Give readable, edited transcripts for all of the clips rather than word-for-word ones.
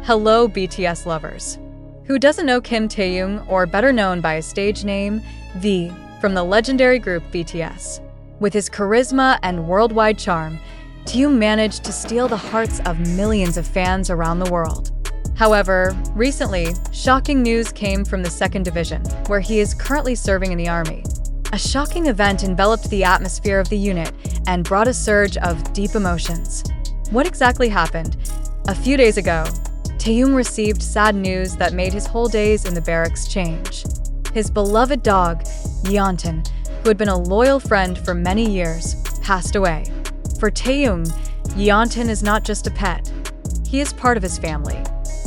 Hello, BTS lovers. Who doesn't know Kim Taehyung, or better known by his stage name, V, from the legendary group BTS? With his charisma and worldwide charm, Taehyung managed to steal the hearts of millions of fans around the world. However, recently, shocking news came from the second division, where he is currently serving in the army. A shocking event enveloped the atmosphere of the unit and brought a surge of deep emotions. What exactly happened? A few days ago, Taehyung received sad news that made his whole days in the barracks change. His beloved dog, Yeontan, who had been a loyal friend for many years, passed away. For Taehyung, Yeontan is not just a pet. He is part of his family.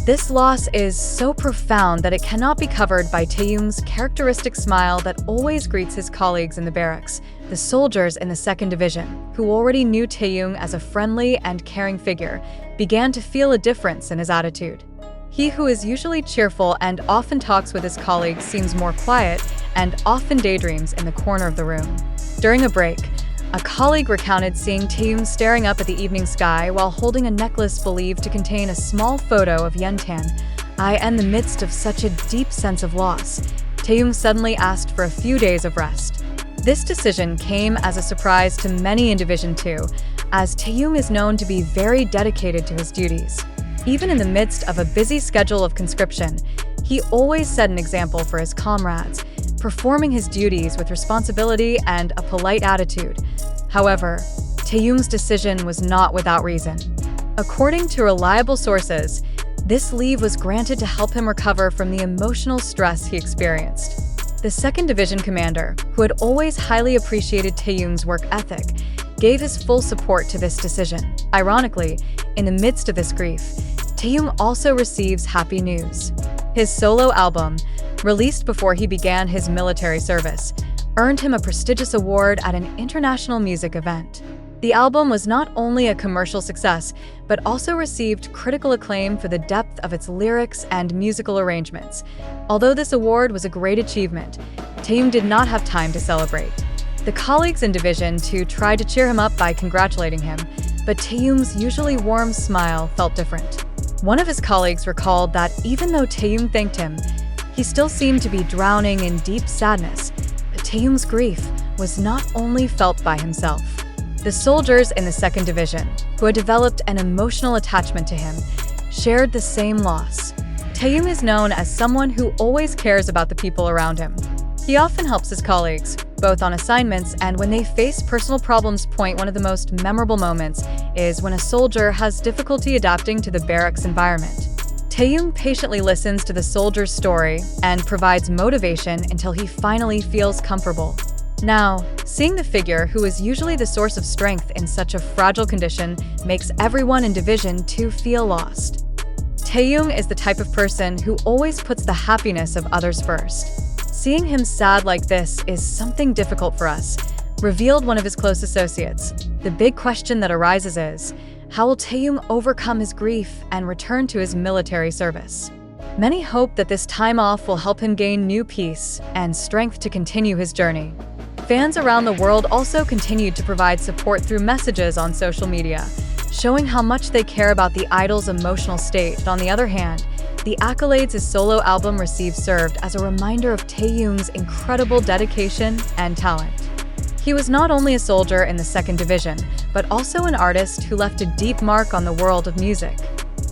This loss is so profound that it cannot be covered by Taehyung's characteristic smile that always greets his colleagues in the barracks, the soldiers in the second division, who already knew Taehyung as a friendly and caring figure, began to feel a difference in his attitude. He who is usually cheerful and often talks with his colleagues seems more quiet and often daydreams in the corner of the room. During a break, a colleague recounted seeing Taehyung staring up at the evening sky while holding a necklace believed to contain a small photo of Yeontan. In the midst of such a deep sense of loss, Taehyung suddenly asked for a few days of rest. This decision came as a surprise to many in Division 2, as Taehyung is known to be very dedicated to his duties. Even in the midst of a busy schedule of conscription, he always set an example for his comrades, performing his duties with responsibility and a polite attitude. However, Taehyung's decision was not without reason. According to reliable sources, this leave was granted to help him recover from the emotional stress he experienced. The second division commander, who had always highly appreciated Taehyung's work ethic, gave his full support to this decision. Ironically, in the midst of this grief, Taehyung also receives happy news. His solo album, released before he began his military service, earned him a prestigious award at an international music event. The album was not only a commercial success, but also received critical acclaim for the depth of its lyrics and musical arrangements. Although this award was a great achievement, Taehyung did not have time to celebrate. The colleagues in Division 2 tried to cheer him up by congratulating him, but Taehyung's usually warm smile felt different. One of his colleagues recalled that even though Taehyung thanked him, he still seemed to be drowning in deep sadness. But Taehyung's grief was not only felt by himself. The soldiers in the second division, who had developed an emotional attachment to him, shared the same loss. Taehyung is known as someone who always cares about the people around him. He often helps his colleagues, both on assignments and when they face personal problems. One of the most memorable moments is when a soldier has difficulty adapting to the barracks environment. Taehyung patiently listens to the soldier's story and provides motivation until he finally feels comfortable. Now, seeing the figure who is usually the source of strength in such a fragile condition makes everyone in Division 2 feel lost. Taehyung is the type of person who always puts the happiness of others first. Seeing him sad like this is something difficult for us, revealed one of his close associates. The big question that arises is, how will Taehyung overcome his grief and return to his military service? Many hope that this time off will help him gain new peace and strength to continue his journey. Fans around the world also continued to provide support through messages on social media, showing how much they care about the idol's emotional state. On the other hand, the accolades his solo album received served as a reminder of Taehyung's incredible dedication and talent. He was not only a soldier in the second division, but also an artist who left a deep mark on the world of music.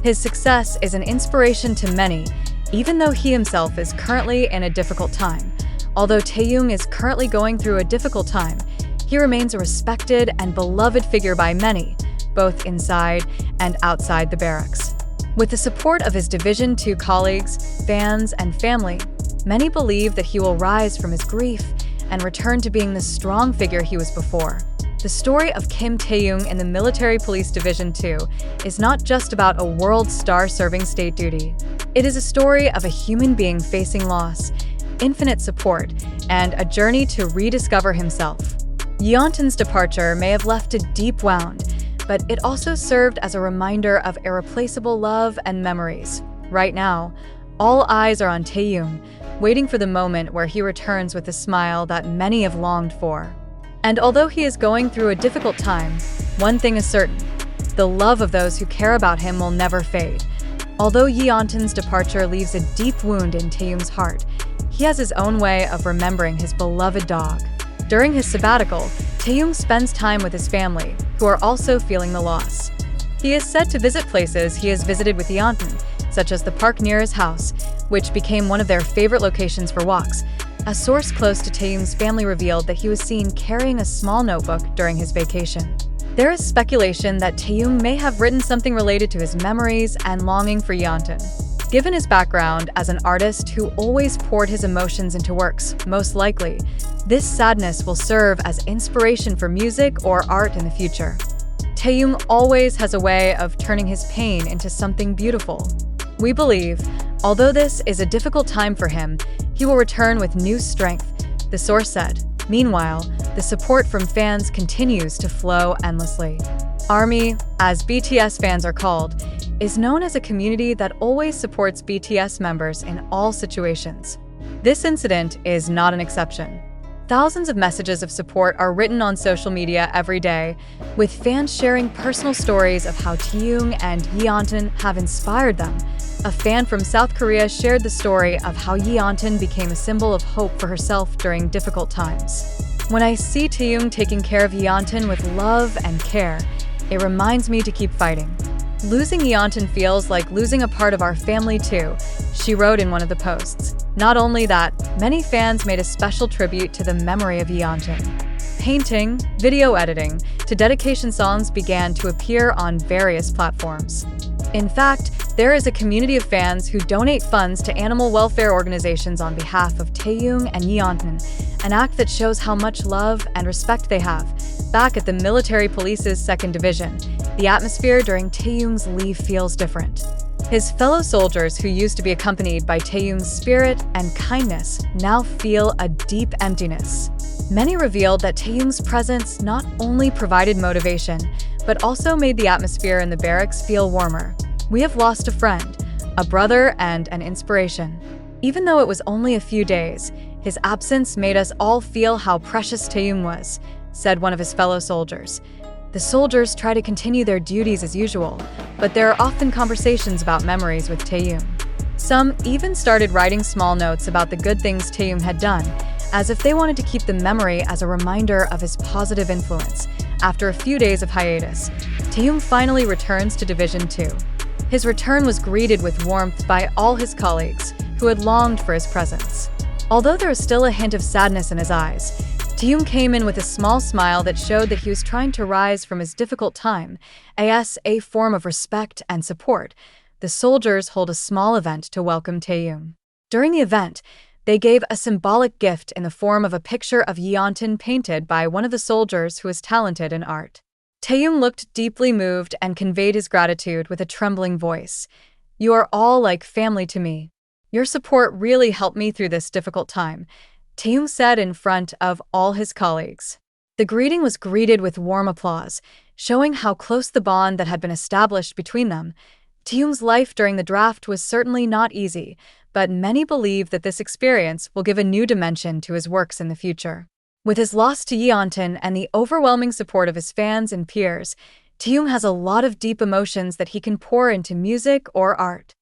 His success is an inspiration to many, even though he himself is currently in a difficult time. Although Taehyung is currently going through a difficult time, he remains a respected and beloved figure by many, both inside and outside the barracks. With the support of his Division 2 colleagues, fans, and family, many believe that he will rise from his grief and return to being the strong figure he was before. The story of Kim Taehyung in the Military Police Division 2 is not just about a world star serving state duty. It is a story of a human being facing loss, infinite support, and a journey to rediscover himself. Yeontan's departure may have left a deep wound, but it also served as a reminder of irreplaceable love and memories. Right now, all eyes are on Taehyung, waiting for the moment where he returns with the smile that many have longed for. And although he is going through a difficult time, one thing is certain: the love of those who care about him will never fade. Although Yeontan's departure leaves a deep wound in Taehyung's heart, he has his own way of remembering his beloved dog. During his sabbatical, Taehyung spends time with his family, who are also feeling the loss. He is said to visit places he has visited with Yeontan, such as the park near his house, which became one of their favorite locations for walks. A source close to Taehyung's family revealed that he was seen carrying a small notebook during his vacation. There is speculation that Taehyung may have written something related to his memories and longing for Yeontan. Given his background as an artist who always poured his emotions into works, most likely, this sadness will serve as inspiration for music or art in the future. Taehyung always has a way of turning his pain into something beautiful. We believe, although this is a difficult time for him, he will return with new strength, the source said. Meanwhile, the support from fans continues to flow endlessly. ARMY, as BTS fans are called, is known as a community that always supports BTS members in all situations. This incident is not an exception. Thousands of messages of support are written on social media every day, with fans sharing personal stories of how Taehyung and Yeontan have inspired them. A fan from South Korea shared the story of how Yeontan became a symbol of hope for herself during difficult times. When I see Taehyung taking care of Yeontan with love and care, it reminds me to keep fighting. Losing Yeontan feels like losing a part of our family too, she wrote in one of the posts. Not only that, many fans made a special tribute to the memory of Yeontan. Painting, video editing, to dedication songs began to appear on various platforms. In fact, there is a community of fans who donate funds to animal welfare organizations on behalf of Taehyung and Yeontan, an act that shows how much love and respect they have. Back at the military police's 2nd Division, the atmosphere during Taehyung's leave feels different. His fellow soldiers who used to be accompanied by Taehyung's spirit and kindness now feel a deep emptiness. Many revealed that Taehyung's presence not only provided motivation, but also made the atmosphere in the barracks feel warmer. We have lost a friend, a brother, and an inspiration. Even though it was only a few days, his absence made us all feel how precious Taehyung was, said one of his fellow soldiers. The soldiers try to continue their duties as usual, but there are often conversations about memories with Taehyung. Some even started writing small notes about the good things Taehyung had done, as if they wanted to keep the memory as a reminder of his positive influence. After a few days of hiatus, Taehyung finally returns to Division 2. His return was greeted with warmth by all his colleagues, who had longed for his presence. Although there was still a hint of sadness in his eyes, Taehyung came in with a small smile that showed that he was trying to rise from his difficult time, as a form of respect and support. The soldiers hold a small event to welcome Taehyung. During the event, they gave a symbolic gift in the form of a picture of Yeontan painted by one of the soldiers who is talented in art. Taehyung looked deeply moved and conveyed his gratitude with a trembling voice. "You are all like family to me. Your support really helped me through this difficult time," Taehyung said in front of all his colleagues. The greeting was greeted with warm applause, showing how close the bond that had been established between them. Taehyung's life during the draft was certainly not easy, but many believe that this experience will give a new dimension to his works in the future. With his loss to Yeontan and the overwhelming support of his fans and peers, Taehyung has a lot of deep emotions that he can pour into music or art.